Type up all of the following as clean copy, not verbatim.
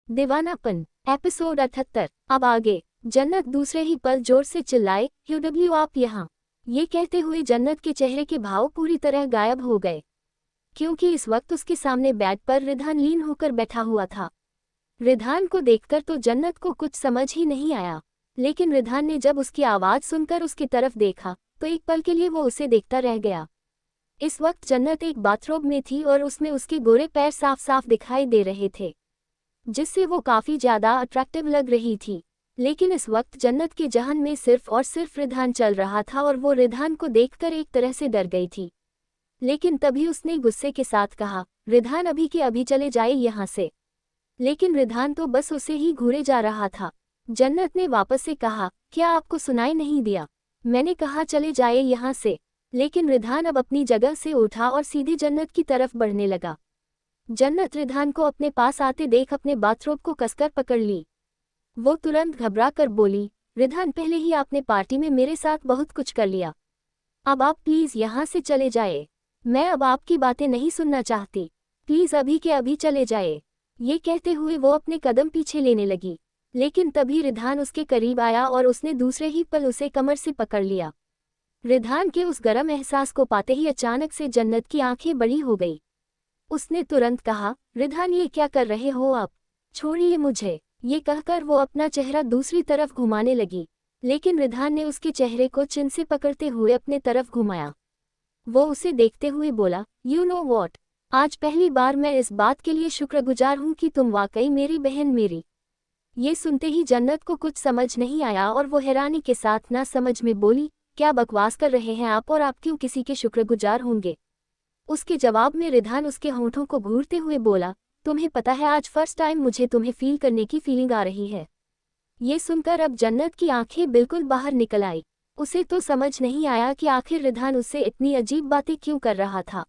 दीवानापन episode 78। अब आगे। जन्नत दूसरे ही पल जोर से चिल्लाए, यूडब्ल्यू आप यहाँ। ये कहते हुए जन्नत के चेहरे के भाव पूरी तरह गायब हो गए, क्योंकि इस वक्त उसके सामने बेड पर रिधान लीन होकर बैठा हुआ था। रिधान को देखकर तो जन्नत को कुछ समझ ही नहीं आया, लेकिन रिधान ने जब उसकी आवाज़ सुनकर उसकी तरफ देखा तो एक पल के लिए वो उसे देखता रह गया। इस वक्त जन्नत एक बाथरोब में थी और उसमें उसके गोरे पैर साफ साफ दिखाई दे रहे थे, जिससे वो काफ़ी ज़्यादा अट्रैक्टिव लग रही थी। लेकिन इस वक्त जन्नत के जहन में सिर्फ और सिर्फ रिधान चल रहा था और वो रिधान को देखकर एक तरह से डर गई थी। लेकिन तभी उसने गुस्से के साथ कहा, रिधान अभी के अभी चले जाए यहाँ से। लेकिन रिधान तो बस उसे ही घूरे जा रहा था। जन्नत ने वापस से कहा, क्या आपको सुनाई नहीं दिया? मैंने कहा चले जाए यहाँ से। लेकिन रिधान अब अपनी जगह से उठा और सीधे जन्नत की तरफ बढ़ने लगा। जन्नत रिधान को अपने पास आते देख अपने बाथरोब को कसकर पकड़ ली। वो तुरंत घबरा कर बोली, रिधान पहले ही आपने पार्टी में मेरे साथ बहुत कुछ कर लिया, अब आप प्लीज़ यहाँ से चले जाए। मैं अब आपकी बातें नहीं सुनना चाहती, प्लीज़ अभी के अभी चले जाए। ये कहते हुए वो अपने कदम पीछे लेने लगी, लेकिन तभी रिधान उसके करीब आया और उसने दूसरे ही पल उसे कमर से पकड़ लिया। रिधान के उस गर्म एहसास को पाते ही अचानक से जन्नत की आंखें बड़ी हो गई। उसने तुरंत कहा, रिधान ये क्या कर रहे हो आप? छोड़िए मुझे। ये कहकर वो अपना चेहरा दूसरी तरफ घुमाने लगी, लेकिन रिधान ने उसके चेहरे को चिन से पकड़ते हुए अपने तरफ घुमाया। वो उसे देखते हुए बोला, यू नो वॉट, आज पहली बार मैं इस बात के लिए शुक्रगुजार हूँ कि तुम वाकई मेरी बहन मेरी। ये सुनते ही जन्नत को कुछ समझ नहीं आया और वो हैरानी के साथ ना समझ में बोली, क्या बकवास कर रहे हैं आप और आप क्यों किसी के शुक्रगुजार होंगे? उसके जवाब में रिधान उसके होंठों को घूरते हुए बोला, तुम्हें पता है आज फर्स्ट टाइम मुझे तुम्हें फील करने की फीलिंग आ रही है। ये सुनकर अब जन्नत की आंखें बिल्कुल बाहर निकल आई। उसे तो समझ नहीं आया कि आखिर रिधान उससे इतनी अजीब बातें क्यों कर रहा था।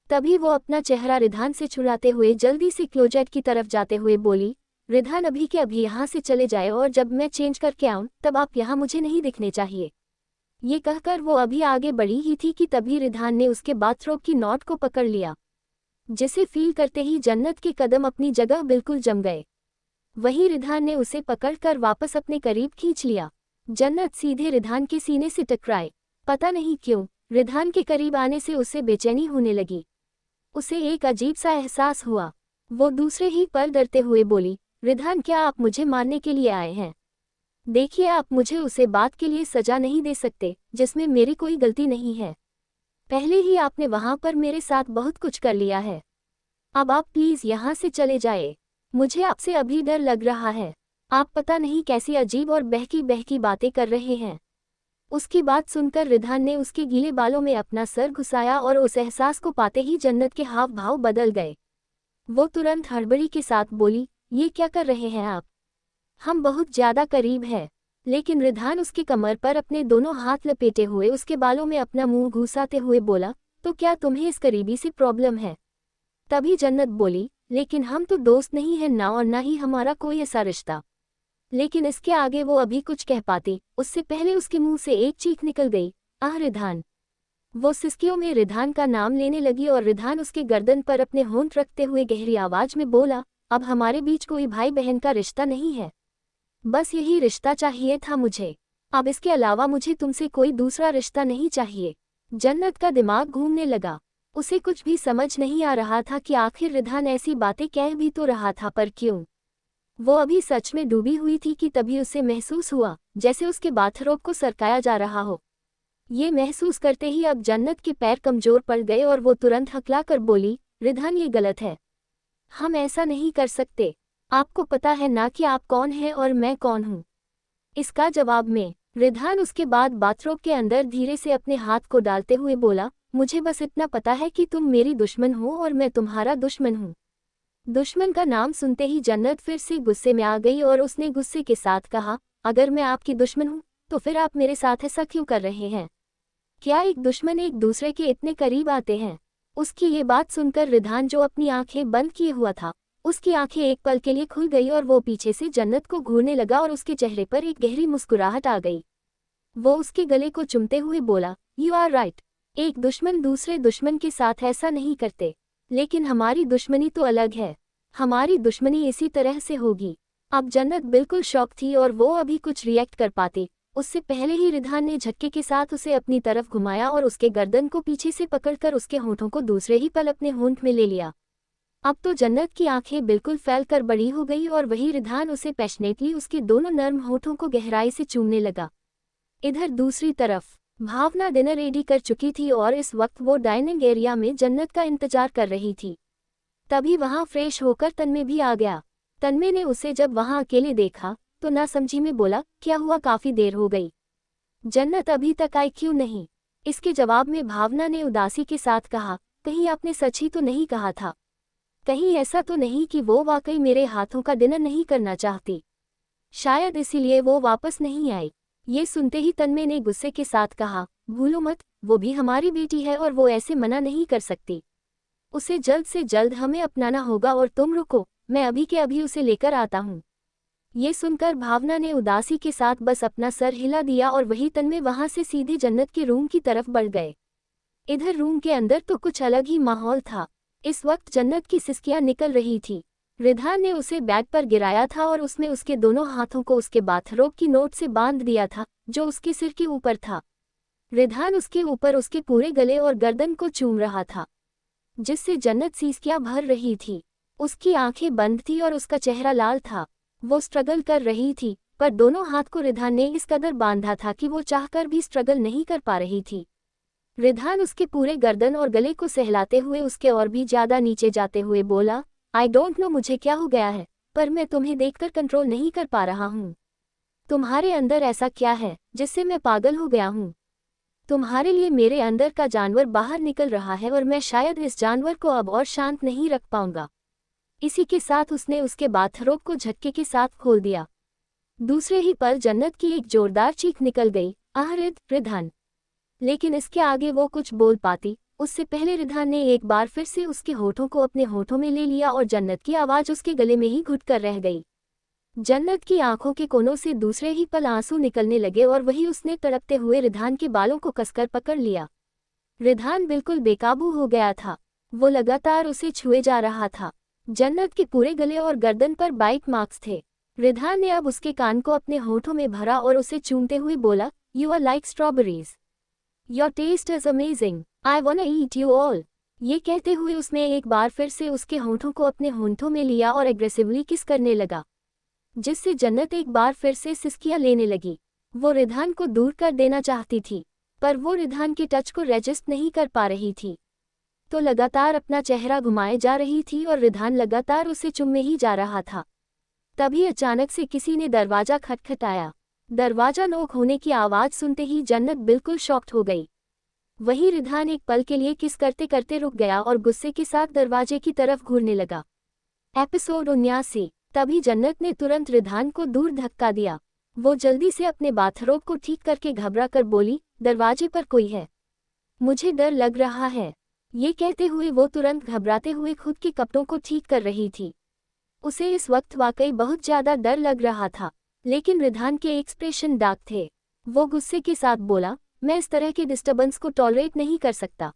तभी वो अपना चेहरा रिधान से छुड़ाते हुए जल्दी से क्लोजेट की तरफ जाते हुए बोली, रिधान अभी के अभी यहाँ से चले जाए और जब मैं चेंज करके आऊँ तब आप यहाँ मुझे नहीं दिखने चाहिए। ये कहकर वो अभी आगे बढ़ी ही थी कि तभी रिधान ने उसके बाथरोब की नॉट को पकड़ लिया, जिसे फील करते ही जन्नत के कदम अपनी जगह बिल्कुल जम गए। वहीं रिधान ने उसे पकड़कर वापस अपने करीब खींच लिया। जन्नत सीधे रिधान के सीने से टकराए। पता नहीं क्यों रिधान के करीब आने से उसे बेचैनी होने लगी। उसे एक अजीब सा एहसास हुआ। वो दूसरे ही पल डरते हुए बोली, रिधान क्या आप मुझे मारने के लिए आए हैं? देखिए आप मुझे उसे बात के लिए सजा नहीं दे सकते जिसमें मेरी कोई गलती नहीं है। पहले ही आपने वहां पर मेरे साथ बहुत कुछ कर लिया है। अब आप प्लीज़ यहाँ से चले जाए। मुझे आपसे अभी डर लग रहा है। आप पता नहीं कैसी अजीब और बहकी बहकी बातें कर रहे हैं। उसकी बात सुनकर रिधान ने उसके गीले बालों में अपना सर घुसाया और उस एहसास को पाते ही जन्नत के हाव भाव बदल गए। वो तुरंत हड़बड़ी के साथ बोली, ये क्या कर रहे हैं आप? हम बहुत ज़्यादा करीब हैं। लेकिन रिधान उसकी कमर पर अपने दोनों हाथ लपेटे हुए उसके बालों में अपना मुंह घुसाते हुए बोला, तो क्या तुम्हें इस करीबी से प्रॉब्लम है? तभी जन्नत बोली, लेकिन हम तो दोस्त नहीं हैं ना और ना ही हमारा कोई ऐसा रिश्ता। लेकिन इसके आगे वो अभी कुछ कह पाती उससे पहले उसके मुंह से एक चीख निकल गई, आह रिधान। वो सिसकियों में रिधान का नाम लेने लगी और रिधान उसके गर्दन पर अपने होंठ रखते हुए गहरी आवाज में बोला, अब हमारे बीच कोई भाई बहन का रिश्ता नहीं है। बस यही रिश्ता चाहिए था मुझे। अब इसके अलावा मुझे तुमसे कोई दूसरा रिश्ता नहीं चाहिए। जन्नत का दिमाग घूमने लगा। उसे कुछ भी समझ नहीं आ रहा था कि आखिर रिधान ऐसी बातें कह भी तो रहा था, पर क्यों? वो अभी सच में डूबी हुई थी कि तभी उसे महसूस हुआ जैसे उसके बाथरोब को सरकाया जा रहा हो। ये महसूस करते ही अब जन्नत के पैर कमजोर पड़ गए और वो तुरंत हकला कर बोली, रिधान ये गलत है। हम ऐसा नहीं कर सकते। आपको पता है ना कि आप कौन हैं और मैं कौन हूँ? इसका जवाब में रिधान उसके बाद बाथरोब के अंदर धीरे से अपने हाथ को डालते हुए बोला, मुझे बस इतना पता है कि तुम मेरी दुश्मन हो और मैं तुम्हारा दुश्मन हूँ। दुश्मन का नाम सुनते ही जन्नत फिर से गुस्से में आ गई और उसने गुस्से के साथ कहा, अगर मैं आपकी दुश्मन हूँ तो फिर आप मेरे साथ ऐसा क्यों कर रहे हैं? क्या एक दुश्मन एक दूसरे के इतने करीब आते हैं? उसकी ये बात सुनकर रिधान जो अपनी आंखें बंद किए हुआ था, उसकी आंखें एक पल के लिए खुल गई और वो पीछे से जन्नत को घूरने लगा और उसके चेहरे पर एक गहरी मुस्कुराहट आ गई। वो उसके गले को चूमते हुए बोला, यू आर राइट। एक दुश्मन दूसरे दुश्मन के साथ ऐसा नहीं करते, लेकिन हमारी दुश्मनी तो अलग है। हमारी दुश्मनी इसी तरह से होगी। अब जन्नत बिल्कुल शॉक थी और वो अभी कुछ रिएक्ट कर पाती उससे पहले ही रिधान ने झटके के साथ उसे अपनी तरफ घुमाया और उसके गर्दन को पीछे से पकड़कर उसके होठों को दूसरे ही पल अपने होंठ में ले लिया। अब तो जन्नत की आंखें बिल्कुल फैलकर बड़ी हो गई और वही रिधान उसे पैशनेटली उसके दोनों नर्म होठों को गहराई से चूमने लगा। इधर दूसरी तरफ भावना डिनर रेडी कर चुकी थी और इस वक्त वो डाइनिंग एरिया में जन्नत का इंतजार कर रही थी। तभी वहां फ्रेश होकर तन्मय भी आ गया। तन्मय ने उसे जब वहां अकेले देखा तो नासमझी में बोला, क्या हुआ, काफी देर हो गई, जन्नत अभी तक आई क्यों नहीं? इसके जवाब में भावना ने उदासी के साथ कहा, कहीं आपने सच ही तो नहीं कहा था? कहीं ऐसा तो नहीं कि वो वाकई मेरे हाथों का डिनर नहीं करना चाहती? शायद इसीलिए वो वापस नहीं आई। ये सुनते ही तन्मय ने गुस्से के साथ कहा, भूलो मत, वो भी हमारी बेटी है और वो ऐसे मना नहीं कर सकती। उसे जल्द से जल्द हमें अपनाना होगा और तुम रुको, मैं अभी के अभी उसे लेकर आता हूँ। ये सुनकर भावना ने उदासी के साथ बस अपना सर हिला दिया और वही तन्मय वहां से सीधे जन्नत के रूम की तरफ बढ़ गए। इधर रूम के अंदर तो कुछ अलग ही माहौल था। इस वक्त जन्नत की सिसकियां निकल रही थी। रिधान ने उसे बेड पर गिराया था और उसमें उसके दोनों हाथों को उसके बाथरोब की नोट से बांध दिया था जो उसके सिर के ऊपर था। रिधान उसके ऊपर उसके पूरे गले और गर्दन को चूम रहा था जिससे जन्नत सिसकियां भर रही थी। उसकी आंखें बंद थी और उसका चेहरा लाल था। वो स्ट्रगल कर रही थी पर दोनों हाथ को रिधान ने इस कदर बांधा था कि वो चाहकर भी स्ट्रगल नहीं कर पा रही थी। रिधान उसके पूरे गर्दन और गले को सहलाते हुए उसके और भी ज्यादा नीचे जाते हुए बोला, आई डोंट नो मुझे क्या हो गया है, पर मैं तुम्हें देखकर कंट्रोल नहीं कर पा रहा हूँ। तुम्हारे अंदर ऐसा क्या है जिससे मैं पागल हो गया हूँ? तुम्हारे लिए मेरे अंदर का जानवर बाहर निकल रहा है और मैं शायद इस जानवर को अब और शांत नहीं रख पाऊंगा। इसी के साथ उसने उसके बाथरोब को झटके के साथ खोल दिया। दूसरे ही पल जन्नत की एक जोरदार चीख निकल गई, आह रिधान! लेकिन इसके आगे वो कुछ बोल पाती उससे पहले रिधान ने एक बार फिर से उसके होठों को अपने होठों में ले लिया और जन्नत की आवाज उसके गले में ही घुट कर रह गई। जन्नत की आंखों के कोनों से दूसरे ही पल आंसू निकलने लगे और वही उसने तड़पते हुए रिधान के बालों को कसकर पकड़ लिया। रिधान बिल्कुल बेकाबू हो गया था। वो लगातार उसे छुए जा रहा था। जन्नत के पूरे गले और गर्दन पर बाइट मार्क्स थे। रिधान ने अब उसके कान को अपने होठों में भरा और उसे चूमते हुए बोला, you are like strawberries, your taste is amazing, I wanna eat you all. ये कहते हुए उसने एक बार फिर से उसके होठों को अपने होंठों में लिया और एग्रेसिवली किस करने लगा जिससे जन्नत एक बार फिर से सिसकियां लेने लगी। वो रिधान को दूर कर देना चाहती थी पर वो रिधान के टच को रेजिस्ट नहीं कर पा रही थी तो लगातार अपना चेहरा घुमाए जा रही थी और रिधान लगातार उसे चुम्मे ही जा रहा था। तभी अचानक से किसी ने दरवाजा खटखटाया। दरवाजा नॉक होने की आवाज सुनते ही जन्नत बिल्कुल शॉक्ड हो गई। वही रिधान एक पल के लिए किस करते करते रुक गया और गुस्से के साथ दरवाजे की तरफ घूरने लगा। एपिसोड 79। तभी जन्नत ने तुरंत रिधान को दूर धक्का दिया। वो जल्दी से अपने बाथरोब को ठीक करके घबरा कर बोली, दरवाजे पर कोई है, मुझे डर लग रहा है। ये कहते हुए वो तुरंत घबराते हुए खुद के कपड़ों को ठीक कर रही थी। उसे इस वक्त वाकई बहुत ज्यादा डर लग रहा था लेकिन रिधान के एक्सप्रेशन डार्क थे। वो गुस्से के साथ बोला, मैं इस तरह के डिस्टर्बेंस को टॉलरेट नहीं कर सकता।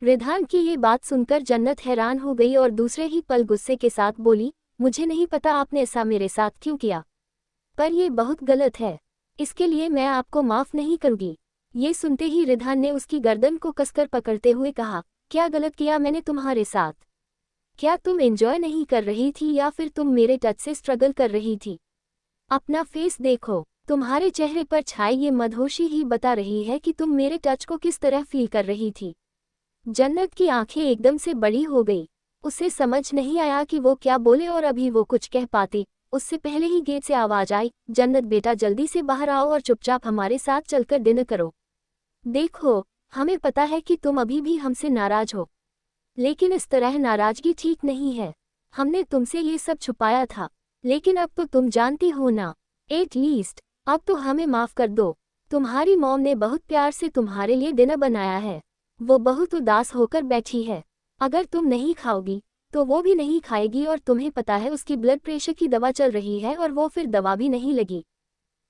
रिधान की ये बात सुनकर जन्नत हैरान हो गई और दूसरे ही पल गुस्से के साथ बोली, मुझे नहीं पता आपने ऐसा मेरे साथ क्यों किया, पर यह बहुत गलत है, इसके लिए मैं आपको माफ नहीं करूंगी। ये सुनते ही रिधान ने उसकी गर्दन को कसकर पकड़ते हुए कहा, क्या गलत किया मैंने तुम्हारे साथ? क्या तुम एंजॉय नहीं कर रही थी या फिर तुम मेरे टच से स्ट्रगल कर रही थी? अपना फेस देखो, तुम्हारे चेहरे पर छाई ये मदहोशी ही बता रही है कि तुम मेरे टच को किस तरह फील कर रही थी। जन्नत की आंखें एकदम से बड़ी हो गई। उसे समझ नहीं आया कि वो क्या बोले और अभी वो कुछ कह पाती उससे पहले ही गेट से आवाज आई, जन्नत बेटा जल्दी से बाहर आओ और चुपचाप हमारे साथ चलकर डिनर करो। देखो, हमें पता है कि तुम अभी भी हमसे नाराज हो, लेकिन इस तरह नाराजगी ठीक नहीं है। हमने तुमसे ये सब छुपाया था, लेकिन अब तो तुम जानती हो ना। एटलीस्ट अब तो हमें माफ कर दो। तुम्हारी मॉम ने बहुत प्यार से तुम्हारे लिए डिनर बनाया है। वो बहुत उदास होकर बैठी है। अगर तुम नहीं खाओगी तो वो भी नहीं खाएगी और तुम्हें पता है उसकी ब्लड प्रेशर की दवा चल रही है और वो फिर दवा भी नहीं लगी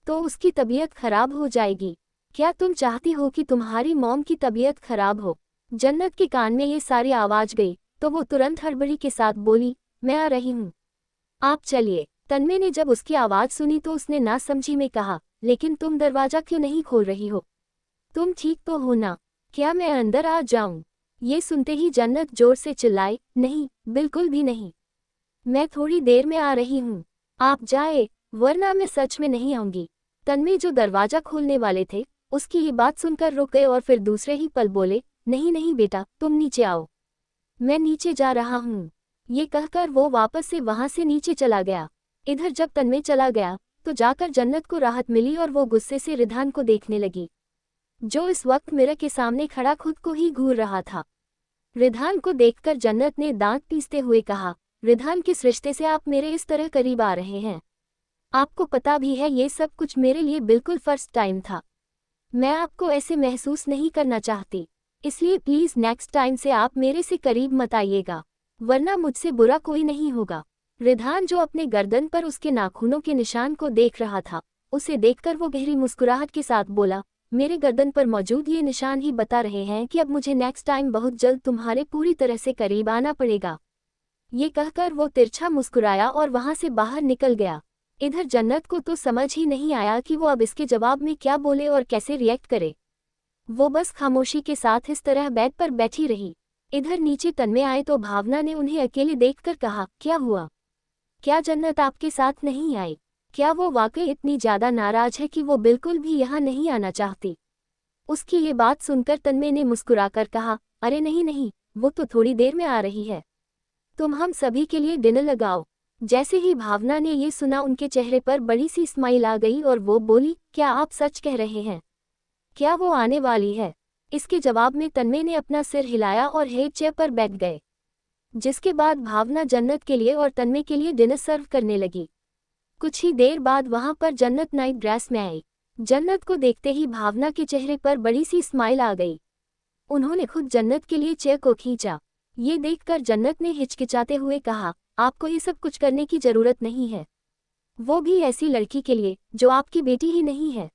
तो उसकी तबीयत खराब हो जाएगी। क्या तुम चाहती हो कि तुम्हारी मॉम की तबीयत खराब हो? जन्नत के कान में ये सारी आवाज गई तो वो तुरंत हड़बड़ी के साथ बोली, मैं आ रही हूँ। आप चलिए। तन्मय ने जब उसकी आवाज़ सुनी तो उसने नासमझी में कहा, लेकिन तुम दरवाज़ा क्यों नहीं खोल रही हो? तुम ठीक तो हो ना? क्या मैं अंदर आ जाऊं? ये सुनते ही जन्नत जोर से चिल्लाई, नहीं, बिल्कुल भी नहीं। मैं थोड़ी देर में आ रही हूँ। आप जाए, वरना मैं सच में नहीं आऊंगी। तन्मय जो दरवाजा खोलने वाले थे, उसकी ये बात सुनकर रुक गए और फिर दूसरे ही पल बोले, नहीं नहीं बेटा, तुम नीचे आओ। मैं नीचे जा रहा हूँ। ये कहकर वो वापस से वहां से नीचे चला गया। इधर जब तन्मय चला गया, तो जाकर जन्नत को राहत मिली और वो गुस्से से रिधान को देखने लगी, जो इस वक्त मिरर के सामने खड़ा खुद को ही घूर रहा था। रिधान को देखकर जन्नत ने दांत पीसते हुए कहा, रिधान किस रिश्ते से आप मेरे इस तरह करीब आ रहे हैं? आपको पता भी है ये सब कुछ मेरे लिए बिल्कुल फर्स्ट टाइम था। मैं आपको ऐसे महसूस नहीं करना चाहती, इसलिए प्लीज नेक्स्ट टाइम से आप मेरे से करीब मत आइएगा, वरना मुझसे बुरा कोई नहीं होगा। रिधान जो अपने गर्दन पर उसके नाखूनों के निशान को देख रहा था, उसे देखकर वो गहरी मुस्कुराहट के साथ बोला, मेरे गर्दन पर मौजूद ये निशान ही बता रहे हैं कि अब मुझे नेक्स्ट टाइम बहुत जल्द तुम्हारे पूरी तरह से करीब आना पड़ेगा। ये कहकर वो तिरछा मुस्कुराया और वहां से बाहर निकल गया। इधर जन्नत को तो समझ ही नहीं आया कि वो अब इसके जवाब में क्या बोले और कैसे रिएक्ट करे। वो बस खामोशी के साथ इस तरह बेड पर बैठी रही। इधर नीचे तन्मय आए तो भावना ने उन्हें अकेले देखकर कहा, क्या हुआ? क्या जन्नत आपके साथ नहीं आई? क्या वो वाकई इतनी ज्यादा नाराज है कि वो बिल्कुल भी यहाँ नहीं आना चाहती? उसकी ये बात सुनकर तन्मय ने मुस्कुराकर कहा, अरे नहीं नहीं, वो तो थोड़ी देर में आ रही है। तुम हम सभी के लिए डिनर लगाओ। जैसे ही भावना ने ये सुना उनके चेहरे पर बड़ी सी स्माइल आ गई और वो बोली, क्या आप सच कह रहे हैं? क्या वो आने वाली है? इसके जवाब में तन्मय ने अपना सिर हिलाया और हेड चेयर पर बैठ गए, जिसके बाद भावना जन्नत के लिए और तन्मय के लिए डिनर सर्व करने लगी। कुछ ही देर बाद वहां पर जन्नत नाइट ड्रेस में आई। जन्नत को देखते ही भावना के चेहरे पर बड़ी सी स्माइल आ गई। उन्होंने खुद जन्नत के लिए चेयर को खींचा। ये देखकर जन्नत ने हिचकिचाते हुए कहा, आपको ये सब कुछ करने की जरूरत नहीं है, वो भी ऐसी लड़की के लिए जो आपकी बेटी ही नहीं है।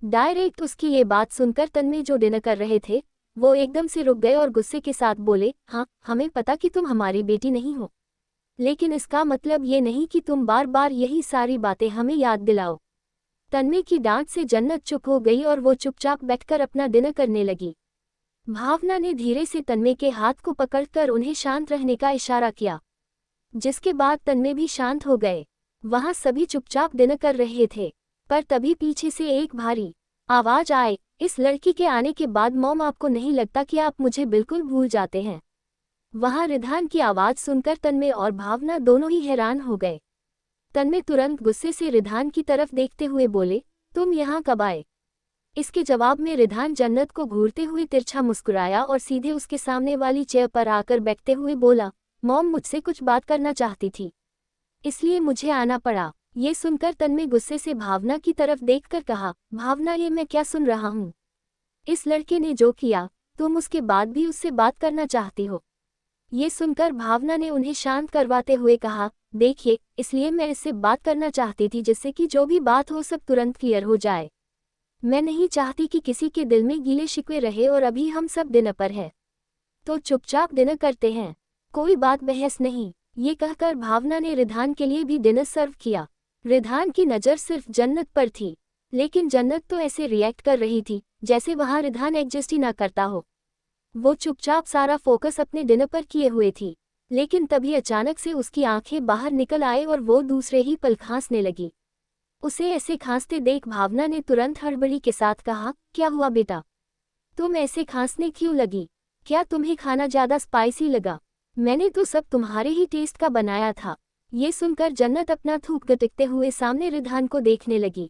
डायरेक्ट उसकी ये बात सुनकर तन्मय जो डिनर कर रहे थे, वो एकदम से रुक गए और गुस्से के साथ बोले, हाँ, हमें पता कि तुम हमारी बेटी नहीं हो, लेकिन इसका मतलब ये नहीं कि तुम बार बार यही सारी बातें हमें याद दिलाओ। तन्मय की डांट से जन्नत चुप हो गई और वो चुपचाप बैठकर अपना डिनर करने लगी। भावना ने धीरे से तन्मय के हाथ को पकड़कर उन्हें शांत रहने का इशारा किया, जिसके बाद तन्मय भी शांत हो गए। वहां सभी चुपचाप डिनर कर रहे थे, पर तभी पीछे से एक भारी आवाज आए, इस लड़की के आने के बाद मॉम, आपको नहीं लगता कि आप मुझे बिल्कुल भूल जाते हैं? वहां रिधान की आवाज सुनकर तन्मय और भावना दोनों ही हैरान हो गए। तन्मय तुरंत गुस्से से रिधान की तरफ देखते हुए बोले, तुम यहाँ कब आए? इसके जवाब में रिधान जन्नत को घूरते हुए तिरछा मुस्कुराया और सीधे उसके सामने वाली चेयर पर आकर बैठते हुए बोला, मॉम मुझसे कुछ बात करना चाहती थी, इसलिए मुझे आना पड़ा। ये सुनकर तन्मय गुस्से से भावना की तरफ देखकर कहा, भावना, ये मैं क्या सुन रहा हूँ? इस लड़के ने जो किया, तुम उसके बाद भी उससे बात करना चाहती हो? ये सुनकर भावना ने उन्हें शांत करवाते हुए कहा, देखिए, इसलिए मैं इससे बात करना चाहती थी जिससे कि जो भी बात हो सब तुरंत क्लियर हो जाए। मैं नहीं चाहती कि किसी के दिल में गीले शिकवे रहे और अभी हम सब डिनर पर है, तो चुपचाप डिनर करते हैं, कोई बात बहस नहीं। ये कहकर भावना ने रिधान के लिए भी डिनर सर्व किया। रिधान की नज़र सिर्फ जन्नत पर थी, लेकिन जन्नत तो ऐसे रिएक्ट कर रही थी जैसे वहां रिधान एडजस्ट ही ना करता हो। वो चुपचाप सारा फोकस अपने डिनर पर किए हुए थी, लेकिन तभी अचानक से उसकी आंखें बाहर निकल आए और वो दूसरे ही पल खांसने लगी। उसे ऐसे खांसते देख भावना ने तुरंत हड़बड़ी के साथ कहा, क्या हुआ बेटा? तुम ऐसे खांसने क्यों लगी? क्या तुम्हें खाना ज्यादा स्पाइसी लगा? मैंने तो सब तुम्हारे ही टेस्ट का बनाया था। ये सुनकर जन्नत अपना थूक गटकते हुए सामने रिधान को देखने लगी।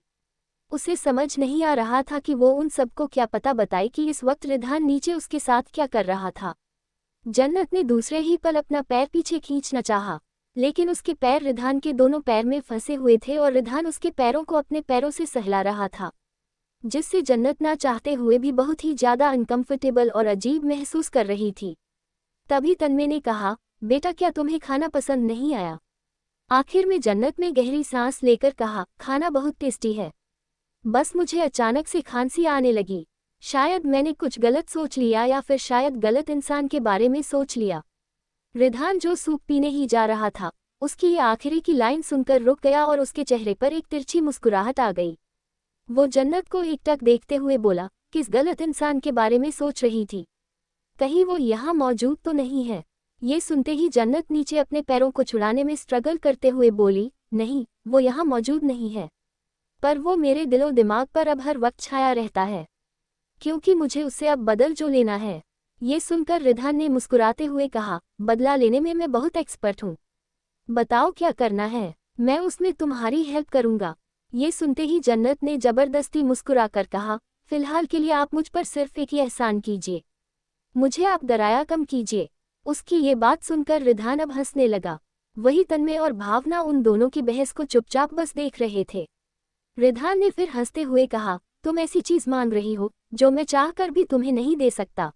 उसे समझ नहीं आ रहा था कि वो उन सबको क्या पता बताए कि इस वक्त रिधान नीचे उसके साथ क्या कर रहा था। जन्नत ने दूसरे ही पल अपना पैर पीछे खींचना चाहा, लेकिन उसके पैर रिधान के दोनों पैर में फंसे हुए थे और रिधान उसके पैरों को अपने पैरों से सहला रहा था, जिससे जन्नत ना चाहते हुए भी बहुत ही ज्यादा अनकंफर्टेबल और अजीब महसूस कर रही थी। तभी तन्मय ने कहा, बेटा, क्या तुम्हें खाना पसंद नहीं आया? आखिर में जन्नत ने गहरी सांस लेकर कहा, खाना बहुत टेस्टी है, बस मुझे अचानक से खांसी आने लगी। शायद मैंने कुछ गलत सोच लिया या फिर शायद गलत इंसान के बारे में सोच लिया। रिधान जो सूप पीने ही जा रहा था, उसकी ये आखिरी की लाइन सुनकर रुक गया और उसके चेहरे पर एक तिरछी मुस्कुराहट आ गई। वो जन्नत को एकटक देखते हुए बोला, किस गलत इंसान के बारे में सोच रही थी? कहीं वो यहाँ मौजूद तो नहीं है? ये सुनते ही जन्नत नीचे अपने पैरों को छुड़ाने में स्ट्रगल करते हुए बोली, नहीं, वो यहाँ मौजूद नहीं है। पर वो मेरे दिलो दिमाग पर अब हर वक्त छाया रहता है, क्योंकि मुझे उससे अब बदल जो लेना है। ये सुनकर रिधान ने मुस्कुराते हुए कहा, बदला लेने में मैं बहुत एक्सपर्ट हूँ। बताओ क्या करना है, मैं उसमें तुम्हारी हेल्प करूँगा। ये सुनते ही जन्नत ने जबरदस्ती मुस्कुराकर कहा, फिलहाल के लिए आप मुझ पर सिर्फ एक ही एहसान कीजिए, मुझे आप डराया कम कीजिए। उसकी ये बात सुनकर रिधान अब हंसने लगा। वही तन्मय और भावना उन दोनों की बहस को चुपचाप बस देख रहे थे। रिधान ने फिर हंसते हुए कहा, तुम ऐसी चीज मांग रही हो जो मैं चाहकर भी तुम्हें नहीं दे सकता,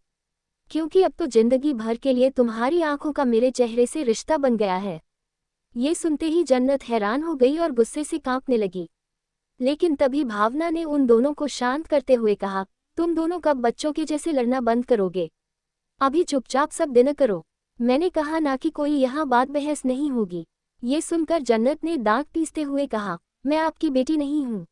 क्योंकि अब तो जिंदगी भर के लिए तुम्हारी आंखों का मेरे चेहरे से रिश्ता बन गया है। ये सुनते ही जन्नत हैरान हो गई और गुस्से से कांपने लगी। लेकिन तभी भावना ने उन दोनों को शांत करते हुए कहा, तुम दोनों कब बच्चों के जैसे लड़ना बंद करोगे? अभी चुपचाप सब डिनर करो। मैंने कहा ना कि कोई यहाँ बात बहस नहीं होगी। ये सुनकर जन्नत ने दांत पीसते हुए कहा, मैं आपकी बेटी नहीं हूँ,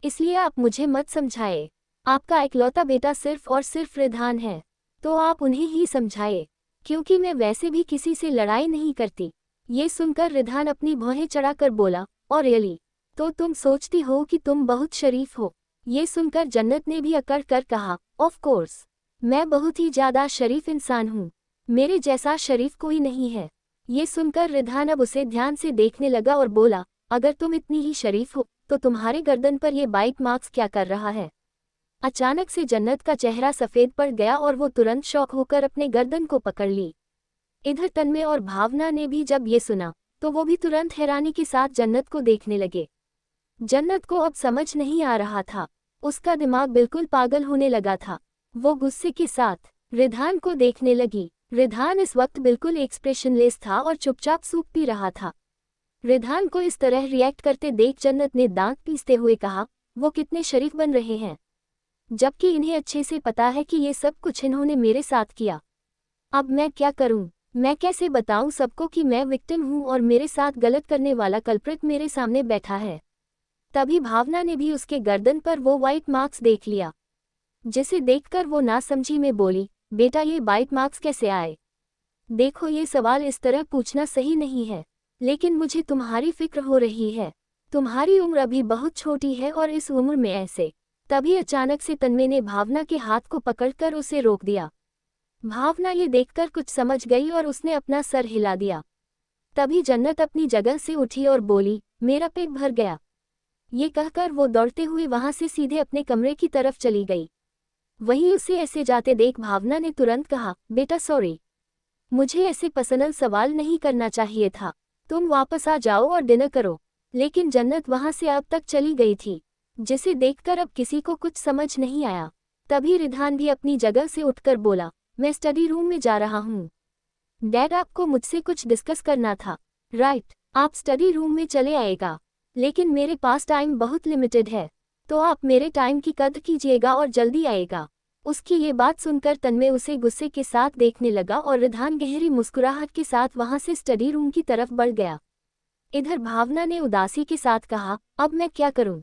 इसलिए आप मुझे मत समझाए। आपका इकलौता बेटा सिर्फ और सिर्फ रिधान है, तो आप उन्हें ही समझाए, क्योंकि मैं वैसे भी किसी से लड़ाई नहीं करती। ये सुनकर रिधान अपनी भौहें चढ़ाकर बोला, और रियली, तो तुम सोचती हो कि तुम बहुत शरीफ हो? ये सुनकर जन्नत ने भी अकड़ कर कहा, ऑफ कोर्स, मैं बहुत ही ज्यादा शरीफ इंसान हूँ, मेरे जैसा शरीफ कोई नहीं है। ये सुनकर रिधान अब उसे ध्यान से देखने लगा और बोला, अगर तुम इतनी ही शरीफ हो तो तुम्हारे गर्दन पर ये बाइट मार्क्स क्या कर रहा है? अचानक से जन्नत का चेहरा सफेद पड़ गया और वो तुरंत शॉक होकर अपने गर्दन को पकड़ ली। इधर तन्मय और भावना ने भी जब ये सुना तो वो भी तुरंत हैरानी के साथ जन्नत को देखने लगे। जन्नत को अब समझ नहीं आ रहा था, उसका दिमाग बिल्कुल पागल होने लगा था। वो गुस्से के साथ रिधान को देखने लगी। रिधान इस वक्त बिल्कुल एक्सप्रेशनलेस था और चुपचाप सूप पी रहा था। रिधान को इस तरह रिएक्ट करते देख जन्नत ने दांत पीसते हुए कहा, वो कितने शरीफ बन रहे हैं, जबकि इन्हें अच्छे से पता है कि ये सब कुछ इन्होंने मेरे साथ किया। अब मैं क्या करूं? मैं कैसे बताऊं सबको कि मैं विक्टिम हूं और मेरे साथ गलत करने वाला कल्प्रिट मेरे सामने बैठा है? तभी भावना ने भी उसके गर्दन पर वो वाइट मार्क्स देख लिया, जिसे देखकर वो नासमझी में बोली, बेटा ये वाइट मार्क्स कैसे आए? देखो ये सवाल इस तरह पूछना सही नहीं है, लेकिन मुझे तुम्हारी फिक्र हो रही है। तुम्हारी उम्र अभी बहुत छोटी है और इस उम्र में ऐसे। तभी अचानक से तन्मय ने भावना के हाथ को पकड़कर उसे रोक दिया। भावना ये देखकर कुछ समझ गई और उसने अपना सर हिला दिया। तभी जन्नत अपनी जगह से उठी और बोली, मेरा पेट भर गया। ये कहकर वो दौड़ते हुए वहां से सीधे अपने कमरे की तरफ चली गई। वहीं उसे ऐसे जाते देख भावना ने तुरंत कहा, बेटा सॉरी, मुझे ऐसे पर्सनल सवाल नहीं करना चाहिए था, तुम वापस आ जाओ और डिनर करो। लेकिन जन्नत वहां से अब तक चली गई थी, जिसे देखकर अब किसी को कुछ समझ नहीं आया। तभी रिधान भी अपनी जगह से उठकर बोला, मैं स्टडी रूम में जा रहा हूँ। डैड आपको मुझसे कुछ डिस्कस करना था। राइट, आप स्टडी रूम में चले आएगा, लेकिन मेरे पास टाइम बहुत लिमिटेड है, तो आप मेरे टाइम की कदर कीजिएगा और जल्दी आएगा। उसकी ये बात सुनकर तन्मय उसे गुस्से के साथ देखने लगा और रिधान गहरी मुस्कुराहट के साथ वहां से स्टडी रूम की तरफ बढ़ गया। इधर भावना ने उदासी के साथ कहा, अब मैं क्या करूं?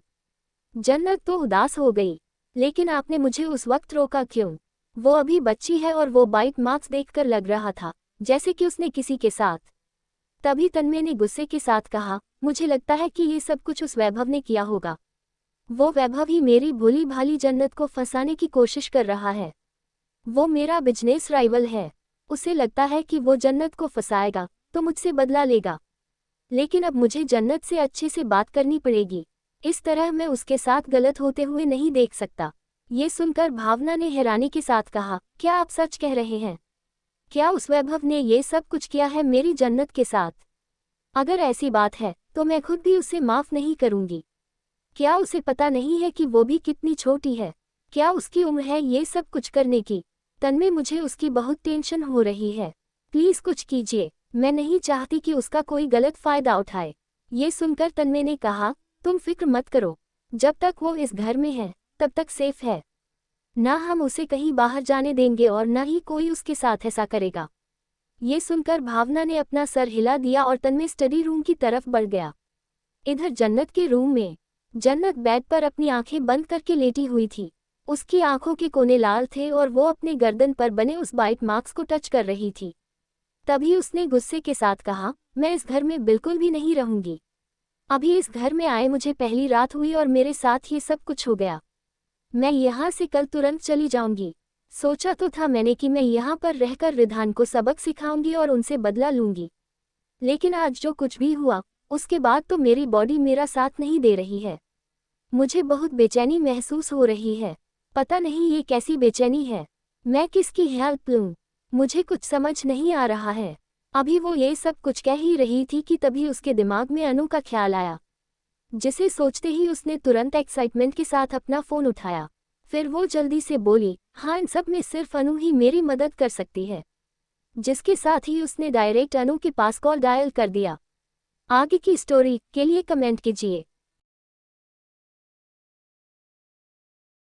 जन्नत तो उदास हो गई, लेकिन आपने मुझे उस वक्त रोका क्यों? वो अभी बच्ची है और वो बाइट मार्क्स देखकर लग रहा था जैसे कि उसने किसी के साथ। तभी तन्मय ने गुस्से के साथ कहा, मुझे लगता है कि ये सब कुछ उस वैभव ने किया होगा। वो वैभव ही मेरी भोली भाली जन्नत को फंसाने की कोशिश कर रहा है। वो मेरा बिजनेस राइवल है, उसे लगता है कि वो जन्नत को फंसाएगा तो मुझसे बदला लेगा। लेकिन अब मुझे जन्नत से अच्छे से बात करनी पड़ेगी, इस तरह मैं उसके साथ गलत होते हुए नहीं देख सकता। ये सुनकर भावना ने हैरानी के साथ कहा, क्या आप सच कह रहे हैं? क्या उस वैभव ने ये सब कुछ किया है मेरी जन्नत के साथ? अगर ऐसी बात है तो मैं खुद भी उसे माफ नहीं करूंगी। क्या उसे पता नहीं है कि वो भी कितनी छोटी है? क्या उसकी उम्र है ये सब कुछ करने की? तन्मय, मुझे उसकी बहुत टेंशन हो रही है, प्लीज कुछ कीजिए, मैं नहीं चाहती कि उसका कोई गलत फायदा उठाए। ये सुनकर तन्मय ने कहा, तुम फिक्र मत करो, जब तक वो इस घर में है तब तक सेफ है। ना हम उसे कहीं बाहर जाने देंगे और ना ही कोई उसके साथ ऐसा करेगा। ये सुनकर भावना ने अपना सर हिला दिया और तन्मय स्टडी रूम की तरफ बढ़ गया। इधर जन्नत के रूम में जन्नत बेड पर अपनी आंखें बंद करके लेटी हुई थी। उसकी आंखों के कोने लाल थे और वो अपने गर्दन पर बने उस बाइट मार्क्स को टच कर रही थी। तभी उसने गुस्से के साथ कहा, मैं इस घर में बिल्कुल भी नहीं रहूंगी। अभी इस घर में आए मुझे पहली रात हुई और मेरे साथ ये सब कुछ हो गया। मैं यहाँ से कल तुरंत चली जाऊंगी। सोचा तो था मैंने कि मैं यहाँ पर रहकर रिधान को सबक सिखाऊंगी और उनसे बदला लूंगी, लेकिन आज जो कुछ भी हुआ उसके बाद तो मेरी बॉडी मेरा साथ नहीं दे रही है। मुझे बहुत बेचैनी महसूस हो रही है। पता नहीं ये कैसी बेचैनी है। मैं किसकी हेल्प लूं? मुझे कुछ समझ नहीं आ रहा है। अभी वो ये सब कुछ कह ही रही थी कि तभी उसके दिमाग में अनु का ख्याल आया, जिसे सोचते ही उसने तुरंत एक्साइटमेंट के साथ अपना फ़ोन उठाया। फिर वो जल्दी से बोली, हाँ, इन सब में सिर्फ अनु ही मेरी मदद कर सकती है। जिसके साथ ही उसने डायरेक्ट अनु के पास कॉल डायल कर दिया। आगे की स्टोरी के लिए कमेंट कीजिए।